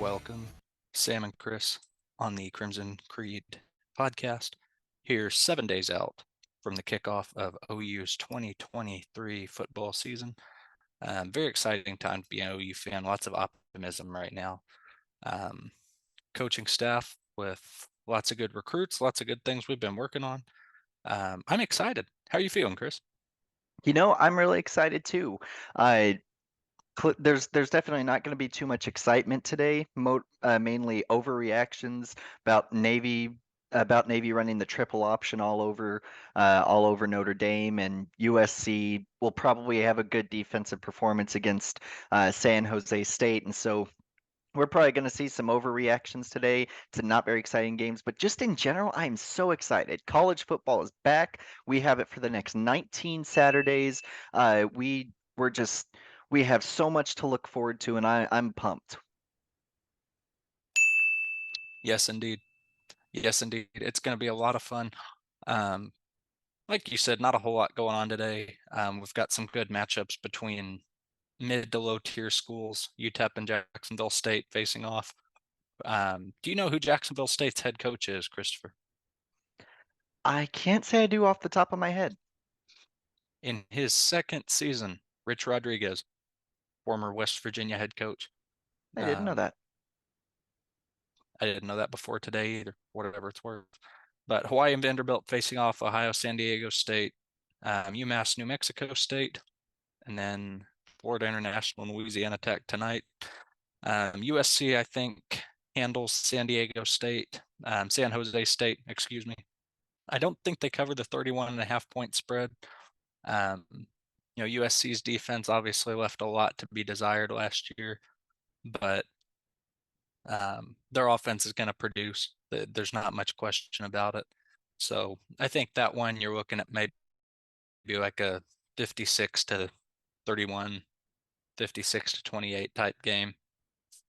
welcome Sam and Chris on the Crimson Creed podcast. Here, 7 days out from the kickoff of OU's 2023 football season. Very exciting time to be an OU fan. Lots of optimism right now. Coaching staff with lots of good recruits, lots of good things we've been working on. I'm excited. How are you feeling, Chris? I'm really excited too. There's definitely not going to be too much excitement today. Mainly overreactions about Navy running the triple option all over Notre Dame, and USC will probably have a good defensive performance against San Jose State, and so we're probably going to see some overreactions today to not very exciting games, but just in general, I'm so excited. College football is back. We have it for the next 19 Saturdays. Uh, we we're just we have so much to look forward to, and I'm pumped. Yes, indeed. Yes, indeed. It's going to be a lot of fun. Um, like you said, not a whole lot going on today. We've got some good matchups between mid to low tier schools, UTEP and Jacksonville State facing off. Do you know who Jacksonville State's head coach is, Christopher? I can't say I do off the top of my head. In his second season, Rich Rodriguez, former West Virginia head coach. I didn't know Um, that. I didn't know that before today either, whatever it's worth. But Hawaii and Vanderbilt facing off Ohio, San Diego State, UMass, New Mexico State, and then Florida International and Louisiana Tech tonight. USC, I think, handles San Diego State, San Jose State, excuse me. I don't think they cover the 31.5 point spread. USC's defense obviously left a lot to be desired last year, but their offense is going to produce. There's not much question about it. So I think that one you're looking at maybe like a 56 to 31, 56 to 28 type game.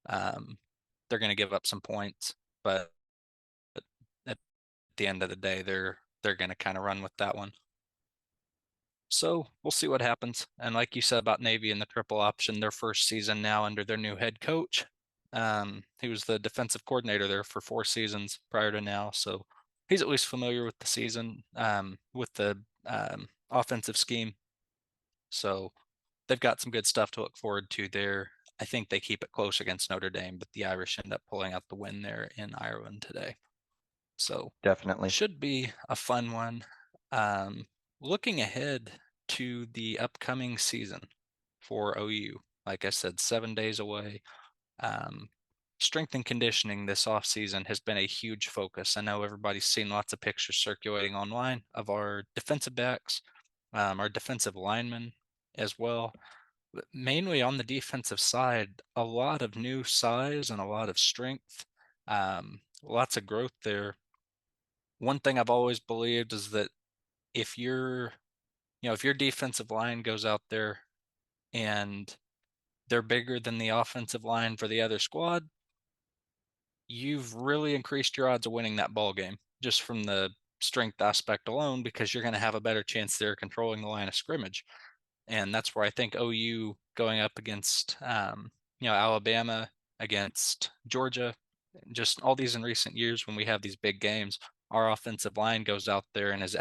They're going to give up some points, but at the end of the day, they're going to kind of run with that one. So we'll see what happens. And like you said about Navy and the triple option, their first season now under their new head coach. He was the defensive coordinator there for 4 seasons prior to now, so he's at least familiar with the season, with the offensive scheme. So they've got some good stuff to look forward to there. I think they keep it close against Notre Dame, but the Irish end up pulling out the win there in Ireland today. So Definitely. should be a fun one. Um, Looking ahead to the upcoming season for OU, like I said, 7 days away. Um, Strength and conditioning this off season has been a huge focus. I know everybody's seen lots of pictures circulating online of our defensive backs, our defensive linemen as well. But mainly on the defensive side, a lot of new size and a lot of strength, lots of growth there. One thing I've always believed is that if if your defensive line goes out there and they're bigger than the offensive line for the other squad, you've really increased your odds of winning that ball game just from the strength aspect alone, because you're going to have a better chance there controlling the line of scrimmage. And that's where I think OU going up against, Alabama, against Georgia, just all these in recent years when we have these big games, our offensive line goes out there and is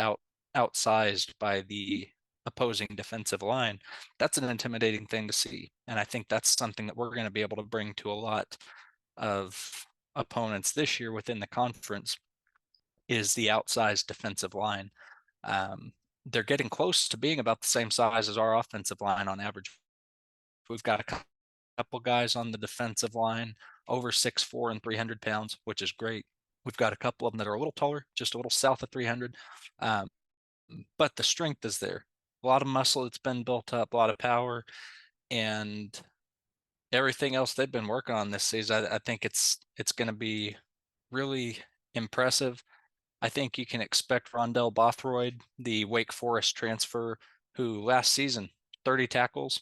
outsized by the opposing defensive line. That's an intimidating thing to see. And I think that's something that we're going to be able to bring to a lot of opponents this year within the conference, is the outsized defensive line. They're getting close to being about the same size as our offensive line on average. We've got a couple guys on the defensive line over 6'4" and 300 pounds, which is great. We've got a couple of them that are a little taller, just a little south of 300. But the strength is there. A lot of muscle that's been built up, a lot of power, and everything else they've been working on this season. I think it's going to be really impressive. I think you can expect Rondell Bothroyd, the Wake Forest transfer, who last season 30 tackles,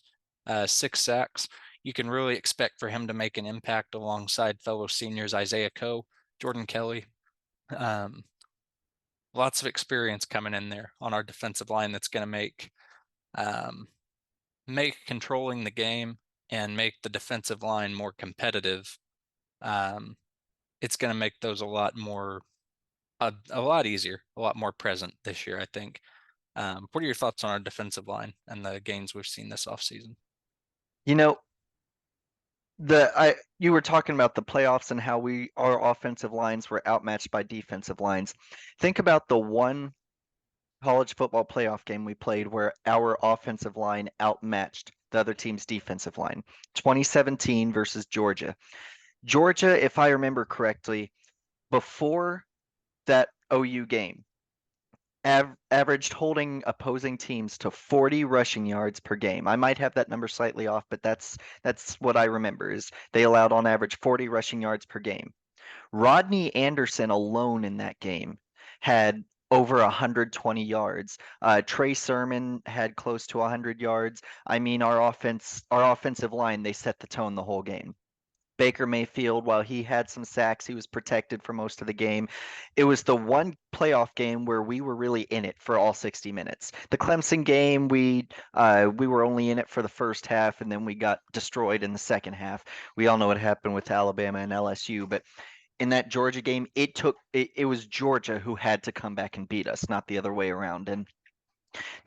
6 sacks. You can really expect for him to make an impact alongside fellow seniors Isaiah Coe, Jordan Kelly. Um, Lots of experience coming in there on our defensive line that's going to um, make controlling the game and make the defensive line more competitive it's going to make those a lot more, a lot easier, a lot more present this year, I think. What are your thoughts on our defensive line and the gains we've seen this offseason? You know, you were talking about the playoffs and how our offensive lines were outmatched by defensive lines. Think about the one college football playoff game we played where our offensive line outmatched the other team's defensive line. 2017 versus Georgia. Georgia, if I remember correctly, before that OU game, averaged holding opposing teams to 40 rushing yards per game. I might have that number slightly off, but that's what I remember is they allowed on average 40 rushing yards per game. Rodney Anderson alone in that game had over 120 yards. Trey Sermon had close to 100 yards. I mean, our offensive line, they set the tone the whole game. Baker Mayfield, while he had some sacks, he was protected for most of the game. It was the one playoff game where we were really in it for all 60 minutes. The Clemson game, we were only in it for the first half, and then we got destroyed in the second half. We all know what happened with Alabama and LSU, but in that Georgia game, it was Georgia who had to come back and beat us, not the other way around. And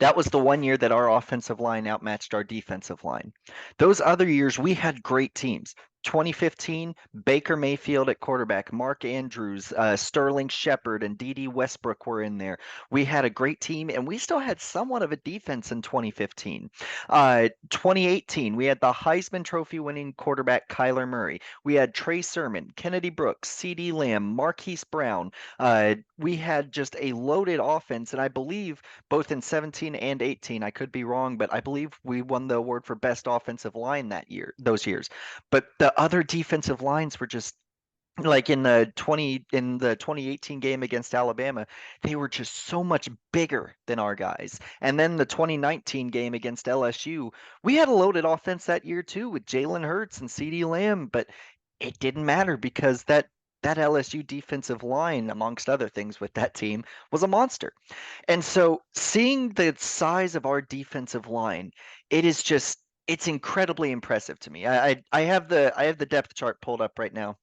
that was the one year that our offensive line outmatched our defensive line. Those other years, we had great teams. 2015, Baker Mayfield at quarterback, Mark Andrews, Sterling Shepard, and D.D. Westbrook were in there. We had a great team, and we still had somewhat of a defense in 2015. 2018, we had the Heisman Trophy winning quarterback Kyler Murray. We had Trey Sermon, Kennedy Brooks, C.D. Lamb, Marquise Brown. We had just a loaded offense, and I believe both in 17 and 18, I could be wrong, but I believe we won the award for best offensive line those years. But the other defensive lines were just like in the 2018 game against Alabama, they were just so much bigger than our guys. And then the 2019 game against LSU, we had a loaded offense that year too with Jalen Hurts and CeeDee Lamb, but it didn't matter because that LSU defensive line, amongst other things with that team, was a monster. And so seeing the size of our defensive line, it's incredibly impressive to me. I have the depth chart pulled up right now.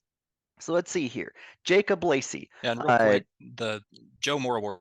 So let's see here. Jacob Lacey. Yeah, and real quick, the Joe Moore Award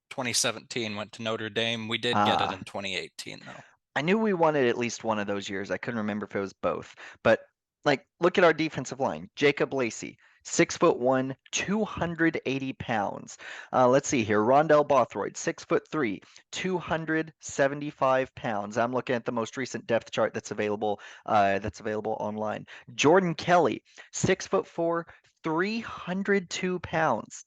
2017 went to Notre Dame. We did get it in 2018, though. I knew we wanted at least one of those years. I couldn't remember if it was both. But like, look at our defensive line. Jacob Lacey, 6'1", 280 pounds. Let's see here. Rondell Bothroyd, 6'3", 275 pounds. I'm looking at the most recent depth chart that's available online. Jordan Kelly, 6'4", 302 pounds.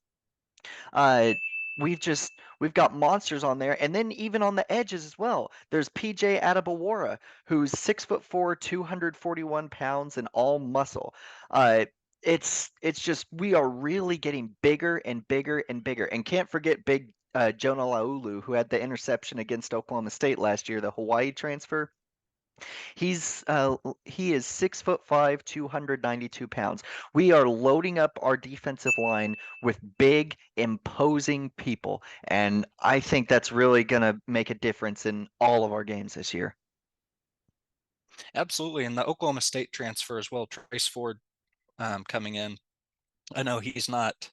We've got monsters on there, and then even on the edges as well. There's PJ Adebawara, who's 6'4", 241 pounds, and all muscle. It's just we are really getting bigger and bigger and bigger, and can't forget big Jonah Laulu, who had the interception against Oklahoma State last year, the Hawaii transfer. He is 6'5", 292 pounds. We are loading up our defensive line with big, imposing people, and I think that's really going to make a difference in all of our games this year. Absolutely, and the Oklahoma State transfer as well, Trace Ford, coming in. I know he's not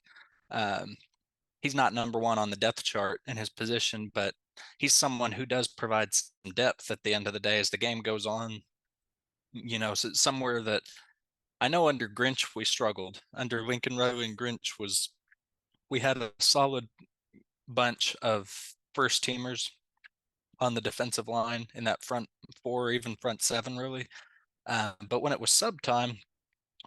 number one on the depth chart in his position, but he's someone who does provide some depth at the end of the day as the game goes on. You know, so somewhere that I know under Grinch we struggled. Under Lincoln Riley and Grinch we had a solid bunch of first teamers on the defensive line in that front four, even front seven, really. But when it was sub time,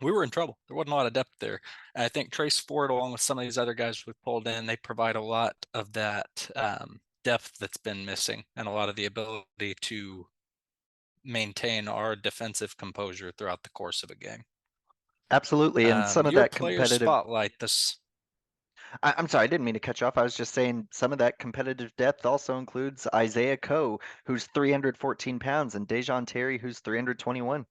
we were in trouble. There wasn't a lot of depth there. And I think Trace Ford, along with some of these other guys we've pulled in, they provide a lot of that depth that's been missing and a lot of the ability to maintain our defensive composure throughout the course of a game. Absolutely, and some of Your that player competitive. spotlight this. I'm sorry, I didn't mean to cut you off. I was just saying some of that competitive depth also includes Isaiah Coe, who's 314 pounds, and Dejon Terry, who's 321.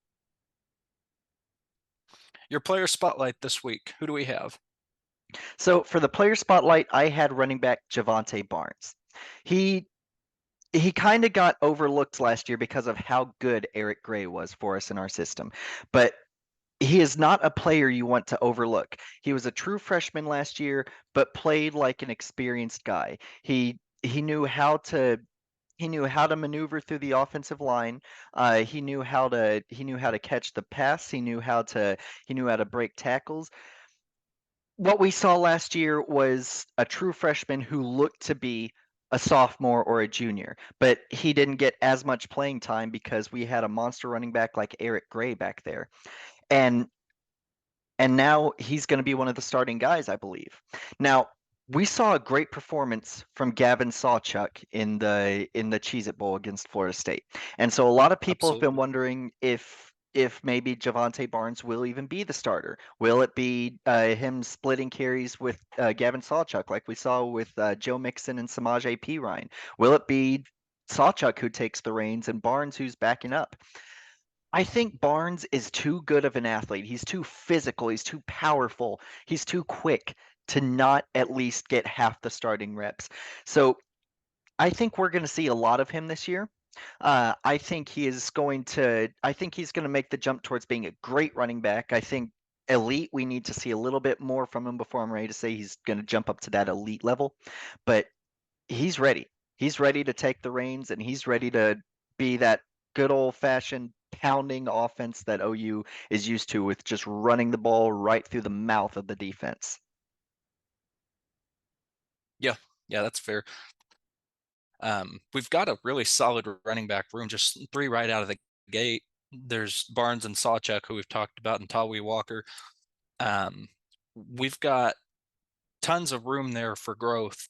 Your player spotlight this week. Who do we have? So for the player spotlight, I had running back Javante Barnes. He kind of got overlooked last year because of how good Eric Gray was for us in our system. But he is not a player you want to overlook. He was a true freshman last year, but played like an experienced guy. He knew how to maneuver through the offensive line. He knew how to catch the pass. He knew how to break tackles. What we saw last year was a true freshman who looked to be a sophomore or a junior, but he didn't get as much playing time because we had a monster running back like Eric Gray back there. And now he's going to be one of the starting guys, I believe. Now, we saw a great performance from Gavin Sawchuk in the Cheez-It Bowl against Florida State. And so a lot of people have been Absolutely. wondering if maybe Javante Barnes will even be the starter. Will it be him splitting carries with Gavin Sawchuk like we saw with Joe Mixon and Samaj P. Ryan? Will it be Sawchuk who takes the reins and Barnes who's backing up? I think Barnes is too good of an athlete. He's too physical. He's too powerful. He's too quick to not at least get half the starting reps. So I think we're going to see a lot of him this year. I think he is going to. I think he's going to make the jump towards being a great running back. I think elite. We need to see a little bit more from him before I'm ready to say he's going to jump up to that elite level. But he's ready. He's ready to take the reins, and he's ready to be that good old fashioned pounding offense that OU is used to with just running the ball right through the mouth of the defense. Yeah, yeah, that's fair. We've got a really solid running back room, just three right out of the gate. There's Barnes and Sawchuk, who we've talked about, and Tawi Walker. Um, we've got tons of room there for growth.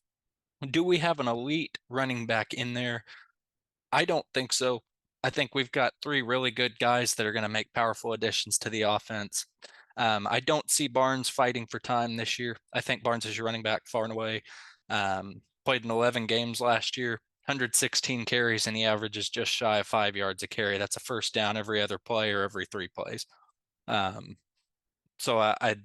Do we have an elite running back in there? I don't think so. I think we've got three really good guys that are going to make powerful additions to the offense. I don't see Barnes fighting for time this year. I think Barnes is your running back far and away. Played in 11 games last year, 116 carries, and he averages just shy of 5 yards a carry. That's a first down every other play or every three plays. Um, so I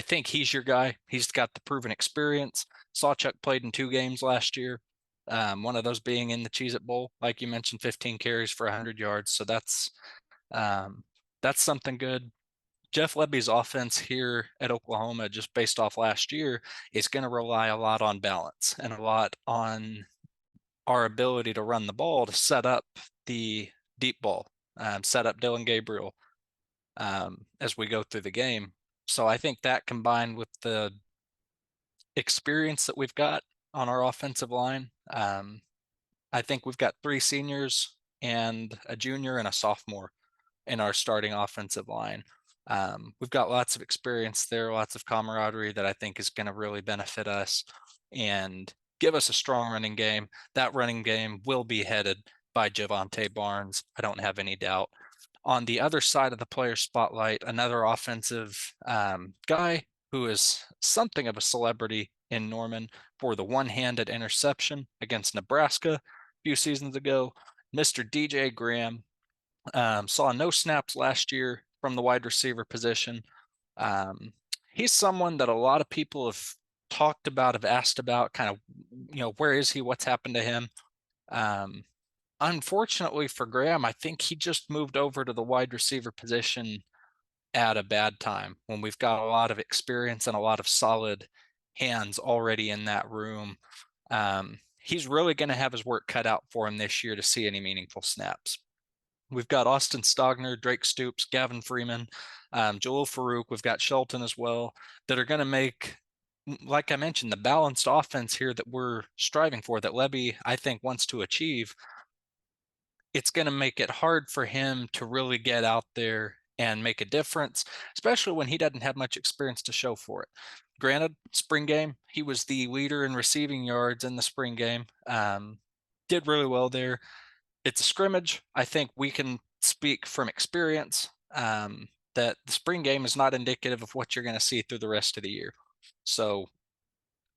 think he's your guy. He's got the proven experience. Sawchuk played in 2 games last year. One of those being in the Cheez-It Bowl, like you mentioned, 15 carries for 100 yards. So um, that's something good. Jeff Lebby's offense here at Oklahoma, just based off last year, is going to rely a lot on balance and a lot on our ability to run the ball to set up the deep ball, set up Dylan Gabriel as we go through the game. So I think that combined with the experience that we've got on our offensive line, I think we've got three seniors and a junior and a sophomore in our starting offensive line. We've got lots of experience there, lots of camaraderie that I think is going to really benefit us and give us a strong running game. That running game will be headed by Javante Barnes. I don't have any doubt. On the other side of the player spotlight, another offensive guy who is something of a celebrity in Norman for the one-handed interception against Nebraska a few seasons ago, Mr. DJ Graham. Saw no snaps last year from the wide receiver position. Um, he's someone that a lot of people have talked about, have asked about, kind of, where is he? What's happened to him? Um, Unfortunately for Graham, I think he just moved over to the wide receiver position at a bad time when we've got a lot of experience and a lot of solid hands already in that room. He's really going to have his work cut out for him this year to see any meaningful snaps. We've got Austin Stogner, Drake Stoops, Gavin Freeman, Joel Farouk. We've got Shelton as well that are going to make, like I mentioned, the balanced offense here that we're striving for, that Lebby, I think, wants to achieve. It's going to make it hard for him to really get out there and make a difference, especially when he doesn't have much experience to show for it. Granted, spring game, he was the leader in receiving yards in the spring game. Did really well there. It's a scrimmage. I think we can speak from experience that the spring game is not indicative of what you're going to see through the rest of the year. So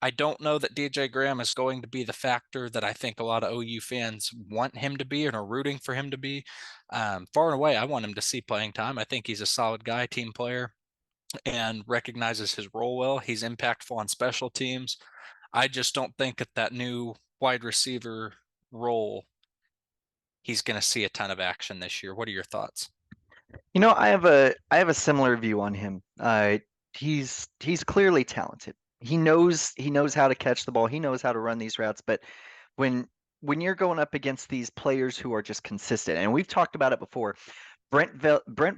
I don't know that DJ Graham is going to be the factor that I think a lot of OU fans want him to be and are rooting for him to be. Far and away, I want him to see playing time. I think he's a solid guy, team player, and recognizes his role well. He's impactful on special teams. I just don't think at that new wide receiver role, he's going to see a ton of action this year. What are your thoughts? I have a similar view on him. He's clearly talented. He knows how to catch the ball. He knows how to run these routes. But when when you're going up against these players who are just consistent, and we've talked about it before, Brent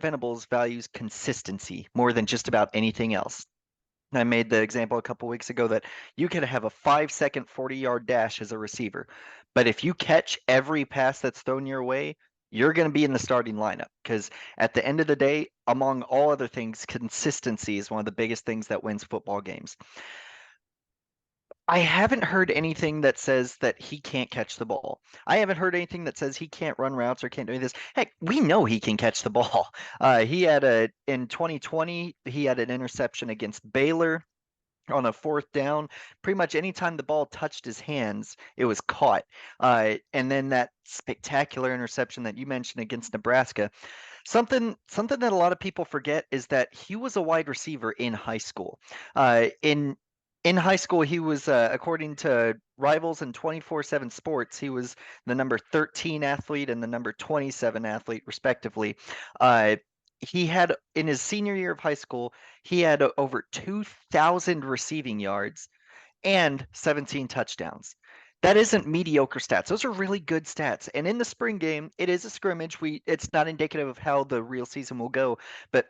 Venables values consistency more than just about anything else. I made the example a couple weeks ago that you could have a 5-second 40-yard dash as a receiver, but if you catch every pass that's thrown your way, you're going to be in the starting lineup because at the end of the day, among all other things, consistency is one of the biggest things that wins football games. I haven't heard anything that says that he can't catch the ball. I haven't heard anything that says he can't run routes or can't do this. Heck, we know he can catch the ball. He had a in 2020, he had an interception against Baylor on a fourth down. Pretty much anytime the ball touched his hands, it was caught. And then that spectacular interception that you mentioned against Nebraska. Something that a lot of people forget is that he was a wide receiver in high school. In high school, he was, according to Rivals and 24/7 Sports, he was the number 13 athlete and the number 27 athlete, respectively. Uh, he had in his senior year of high school, he had over 2,000 receiving yards and 17 touchdowns. That isn't mediocre stats. Those are really good stats. And in the spring game, it is a scrimmage. It's not indicative of how the real season will go, but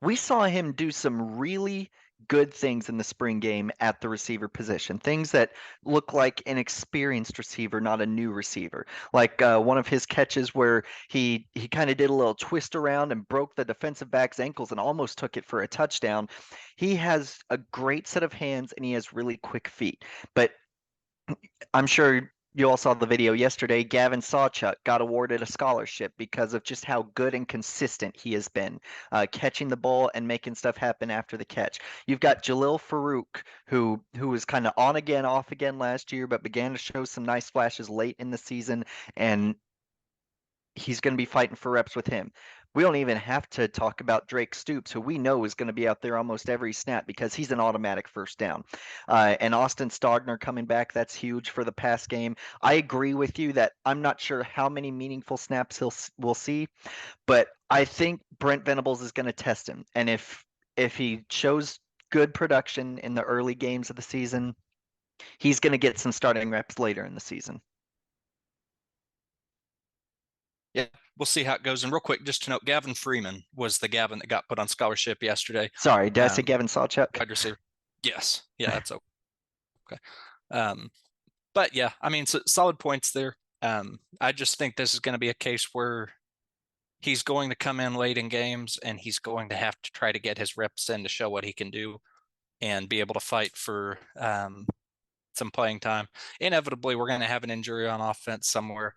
we saw him do some really good things in the spring game at the receiver position. Things that look like an experienced receiver, not a new receiver. Like one of his catches where he kind of did a little twist around and broke the defensive back's ankles and almost took it for a touchdown. He has a great set of hands and he has really quick feet. But I'm sure you all saw the video yesterday. Gavin Sawchuk got awarded a scholarship because of just how good and consistent he has been, catching the ball and making stuff happen after the catch. You've got Jalil Farouk, who was kind of on again, off again last year, but began to show some nice flashes late in the season, and he's going to be fighting for reps with him. We don't even have to talk about Drake Stoops, who we know is going to be out there almost every snap because he's an automatic first down. And Austin Stogner coming back, that's huge for the pass game. I agree with you that I'm not sure how many meaningful snaps we'll see, but I think Brent Venables is going to test him. And if he shows good production in the early games of the season, he's going to get some starting reps later in the season. Yeah, we'll see how it goes. And real quick, just to note, Gavin Freeman was the Gavin that got put on scholarship yesterday. Sorry, did I say Gavin Sawchuk? Wide receiver. Yes. Yeah, that's okay. But yeah, I mean, so solid points there. I just think this is going to be a case where he's going to come in late in games and he's going to have to try to get his reps in to show what he can do and be able to fight for some playing time. Inevitably, we're going to have an injury on offense somewhere.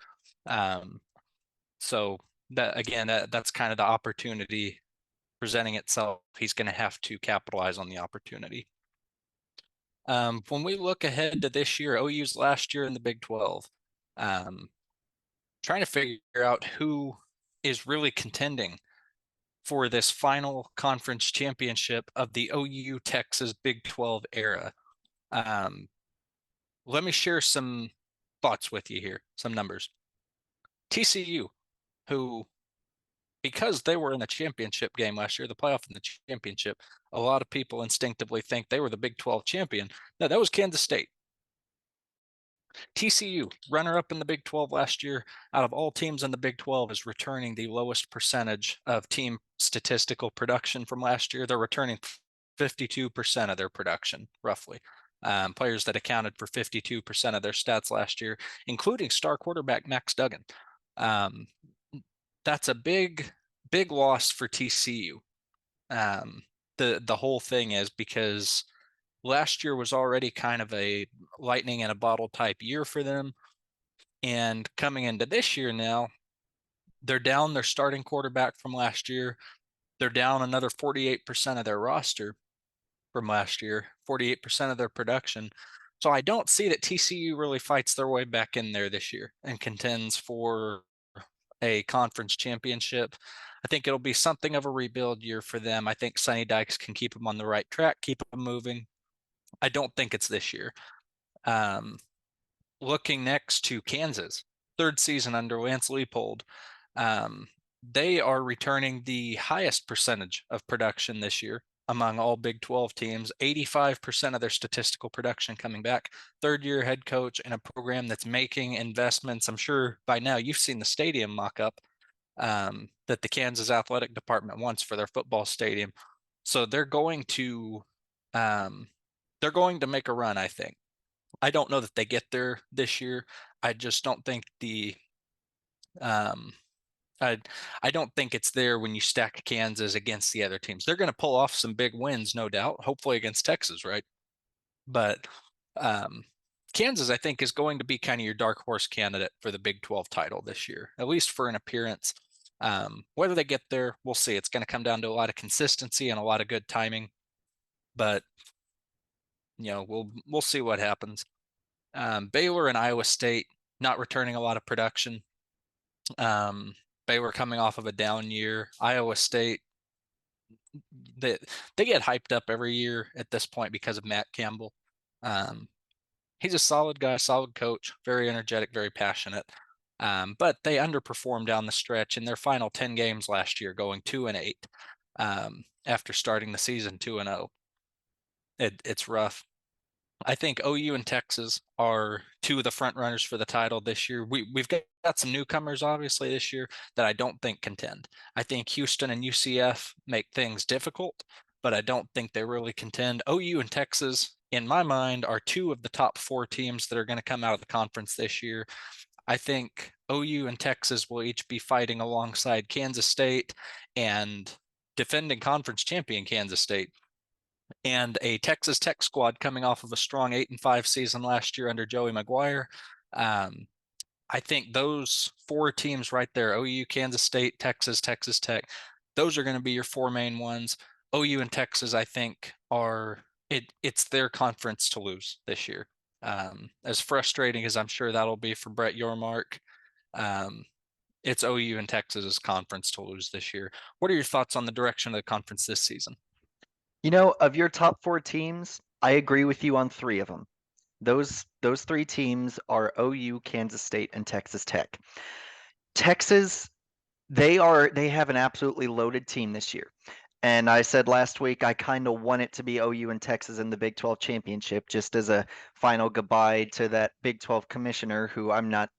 So that again, that's kind of the opportunity presenting itself. He's going to have to capitalize on the opportunity. When we look ahead to this year, OU's last year in the Big 12, trying to figure out who is really contending for this final conference championship of the OU Texas Big 12 era. Let me share some thoughts with you here, some numbers. TCU, who, because they were in the championship game last year, the playoff and the championship, a lot of people instinctively think they were the Big 12 champion. No, that was Kansas State. TCU, runner up in the Big 12 last year, out of all teams in the Big 12, is returning the lowest percentage of team statistical production from last year. They're returning 52% of their production, roughly. Players that accounted for 52% of their stats last year, including star quarterback Max Duggan. That's a big loss for TCU. The whole thing is because last year was already kind of a lightning in a bottle type year for them. And coming into this year now, they're down their starting quarterback from last year. They're down another 48% of their roster from last year, 48% of their production. So I don't see that TCU really fights their way back in there this year and contends for a conference championship. I think it'll be something of a rebuild year for them. I think Sonny Dykes can keep them on the right track, keep them moving. I don't think it's this year. Looking next to Kansas, third season under Lance Leipold. they are returning the highest percentage of production this year among all Big 12 teams, 85% of their statistical production coming back. Third year head coach in a program that's making investments. I'm sure by now you've seen the stadium mock up that the Kansas athletic department wants for their football stadium. So um, they're going to make a run, I think. I don't know that they get there this year. I just don't think um, I I don't think it's there when you stack Kansas against the other teams. They're going to pull off some big wins, no doubt. Hopefully against Texas, right? But um, Kansas, I think, is going to be kind of your dark horse candidate for the Big 12 title this year, at least for an appearance. Whether they get there, we'll see. It's going to come down to a lot of consistency and a lot of good timing. But we'll see what happens. Baylor and Iowa State not returning a lot of production. Baylor coming off of a down year. Iowa State, they they get hyped up every year at this point because of Matt Campbell. Um, he's a solid guy, solid coach, very energetic, very passionate. But they underperformed down the stretch in their final 10 games last year, going 2-8 after starting the season 2-0. It's rough. I think OU and Texas are two of the front runners for the title this year. We've got some newcomers obviously this year that I don't think contend. I think Houston and UCF make things difficult, but I don't think they really contend. OU and Texas, in my mind, are two of the top four teams that are going to come out of the conference this year. I think OU and Texas will each be fighting alongside Kansas State and defending conference champion Kansas State and a Texas Tech squad coming off of a strong 8-5 season last year under Joey McGuire. Um, I think those four teams right there, OU, Kansas State, Texas, Texas Tech, those are going to be your four main ones. OU and Texas, I think, it's their conference to lose this year. As frustrating as I'm sure that'll be for Brett Yormark, um, it's OU and Texas's conference to lose this year. What are your thoughts on the direction of the conference this season? Of your top four teams, I agree with you on three of them. Those three teams are OU, Kansas State, and Texas Tech. Texas, they have an absolutely loaded team this year. And I said last week I kind of want it to be OU and Texas in the Big 12 championship, just as a final goodbye to that Big 12 commissioner who I'm not.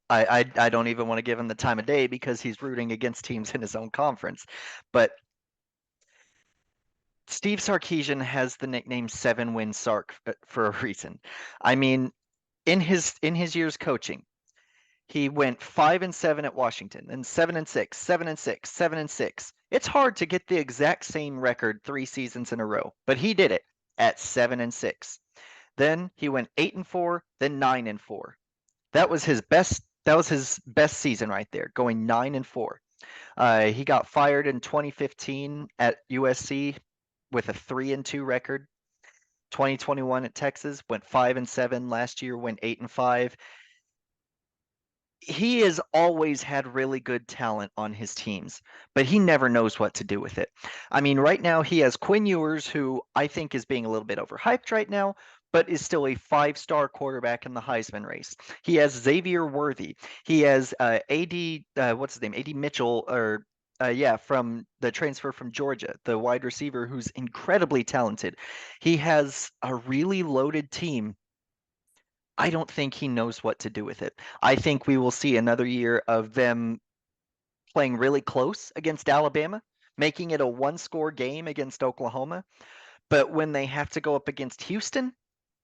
I don't even want to give him the time of day because he's rooting against teams in his own conference. But Steve Sarkisian has the nickname Seven Win Sark for a reason. I mean, in his years coaching, he went 5-7 at Washington, and 7-6, 7-6, 7-6. It's hard to get the exact same record 3 seasons in a row, but he did it at 7-6. Then he went 8-4, then 9-4. That was his best. That was his best season right there, going 9-4. He got fired in 2015 at USC with a 3-2 record. 2021 at Texas went 5-7. Last year went 8-5. He has always had really good talent on his teams, but he never knows what to do with it. I mean, right now he has Quinn Ewers, who I think is being a little bit overhyped right now, but is still a 5-star quarterback in the Heisman race. He has Xavier Worthy. He has AD, what's his name? AD Mitchell, or yeah, from the transfer from Georgia, the wide receiver who's incredibly talented. He has a really loaded team. I don't think he knows what to do with it. I think we will see another year of them playing really close against Alabama, making it a one-score game against Oklahoma. But when they have to go up against Houston,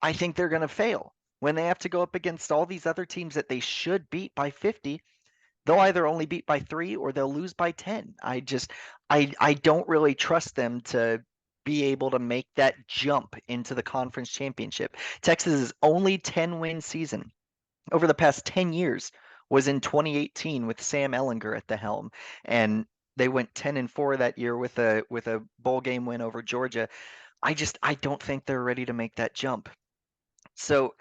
I think they're going to fail. When they have to go up against all these other teams that they should beat by 50, they'll either only beat by 3 or they'll lose by 10. I don't really trust them to be able to make that jump into the conference championship. Texas's only 10-win season over the past 10 years was in 2018 with Sam Ellinger at the helm, and they went 10-4 that year with a bowl game win over Georgia. I don't think they're ready to make that jump. So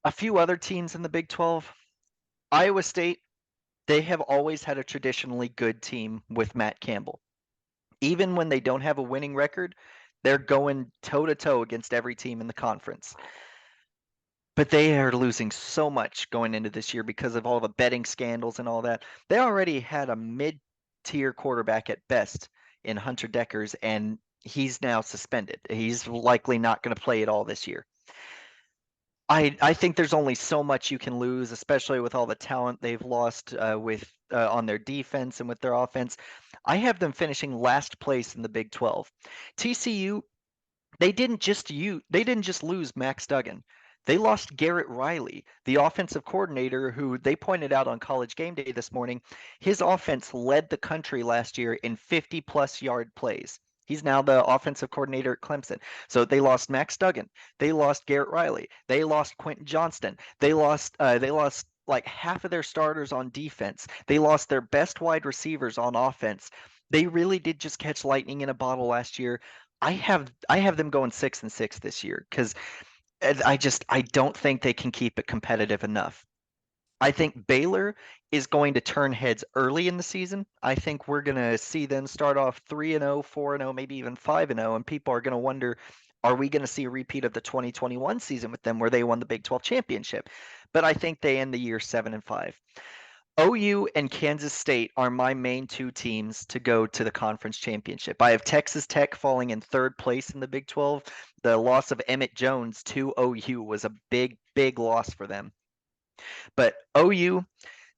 a few other teams in the Big 12, Iowa State, they have always had a traditionally good team with Matt Campbell. Even when they don't have a winning record, they're going toe to toe against every team in the conference. but they are losing so much going into this year because of all the betting scandals and all that. They already had a mid-tier quarterback at best in Hunter Deckers, and he's now suspended. He's likely not going to play at all this year. I think there's only so much you can lose, especially with all the talent they've lost with on their defense and with their offense. I have them finishing last place in the Big 12. TCU, they didn't just lose Max Duggan. They lost Garrett Riley, the offensive coordinator who they pointed out on College Game Day this morning. His offense led the country last year in 50-plus yard plays. He's now the offensive coordinator at Clemson. So they lost Max Duggan. They lost Garrett Riley. They lost Quentin Johnston. They lost like half of their starters on defense. They lost their best wide receivers on offense. They really did just catch lightning in a bottle last year. I have them going 6-6 this year because I don't think they can keep it competitive enough. I think Baylor is going to turn heads early in the season. I think we're going to see them start off 3-0, 4-0, maybe even 5-0, and people are going to wonder, are we going to see a repeat of the 2021 season with them where they won the Big 12 championship? But I think they end the year 7-5. OU and Kansas State are my main two teams to go to the conference championship. I have Texas Tech falling in third place in the Big 12. The loss of Emmett Jones to OU was a big, big loss for them. But OU,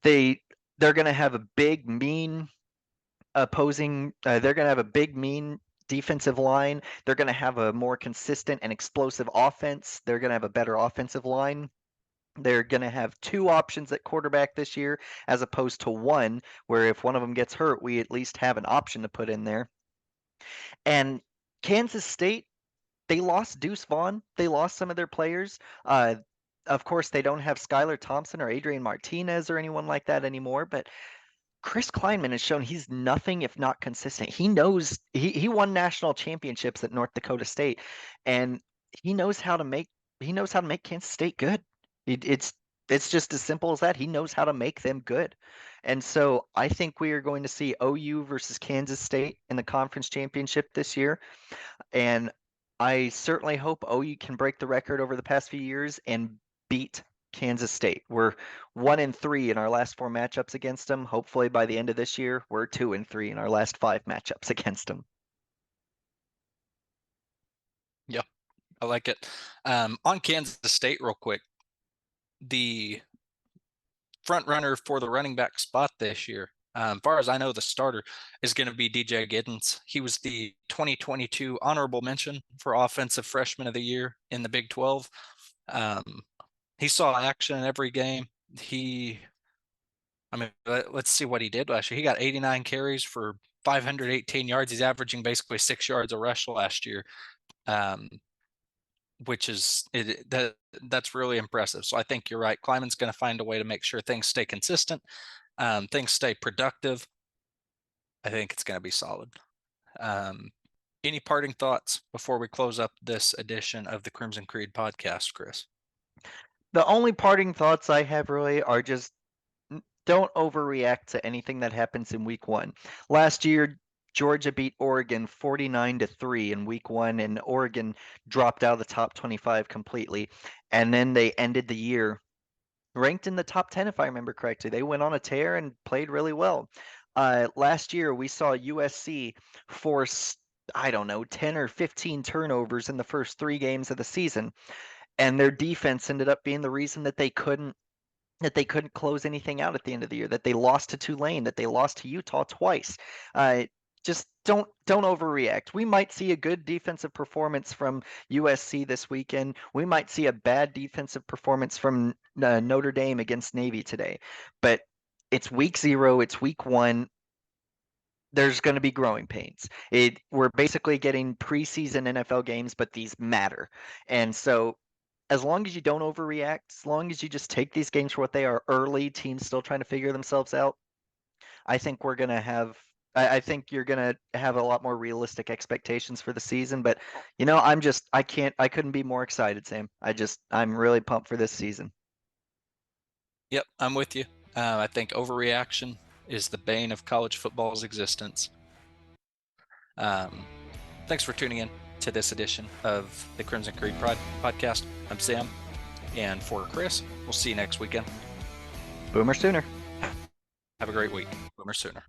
they're going to have a big, mean opposing. They're going to have a big, mean defensive line. They're going to have a more consistent and explosive offense. They're going to have a better offensive line. They're going to have two options at quarterback this year as opposed to one, where if one of them gets hurt, we at least have an option to put in there. And Kansas State, they lost Deuce Vaughn. They lost some of their players. Of course, they don't have Skylar Thompson or Adrian Martinez or anyone like that anymore, but Chris Kleinman has shown he's nothing if not consistent. He knows he won national championships at North Dakota State, and he knows how to make Kansas State good. It's just as simple as that. He knows how to make them good. And so I think we are going to see OU versus Kansas State in the conference championship this year. And I certainly hope OU can break the record over the past few years and beat Kansas State. We're 1-3 in our last 4 matchups against them. Hopefully by the end of this year, we're 2-3 in our last 5 matchups against them. Yep, I like it. On Kansas State, real quick, the front runner for the running back spot this year, as far as I know, the starter is going to be DJ Giddens. He was the 2022 honorable mention for Offensive Freshman of the Year in the Big 12. He saw action in every game. Let's see what he did last year. He got 89 carries for 518 yards. He's averaging basically 6 yards a rush last year, which is that's really impressive. So I think you're right. Kleinman's going to find a way to make sure things stay consistent, things stay productive. I think it's going to be solid. Any parting thoughts before we close up this edition of the Crimson Creed podcast, Chris? The only parting thoughts I have really are just don't overreact to anything that happens in week 1. Last year, Georgia beat Oregon 49-3 in week 1, and Oregon dropped out of the top 25 completely. And then they ended the year ranked in the top 10, if I remember correctly. They went on a tear and played really well. Last year, we saw USC force, 10 or 15 turnovers in the first 3 games of the season. And their defense ended up being the reason that they couldn't close anything out at the end of the year, that they lost to Tulane, that they lost to Utah twice. Just don't overreact. We might see a good defensive performance from USC this weekend. We might see a bad defensive performance from Notre Dame against Navy today. But it's week 0, it's week 1. There's going to be growing pains. We're basically getting preseason NFL games, but these matter. And so as long as you don't overreact, as long as you just take these games for what they are, early, teams still trying to figure themselves out, I think we're going to have I think you're going to have a lot more realistic expectations for the season, but I couldn't be more excited, Sam. I'm really pumped for this season. Yep, I'm with you. I think overreaction is the bane of college football's existence. Thanks for tuning in to this edition of the Crimson Creed podcast. I'm Sam. And for Chris, we'll see you next weekend. Boomer Sooner. Have a great week. Boomer Sooner.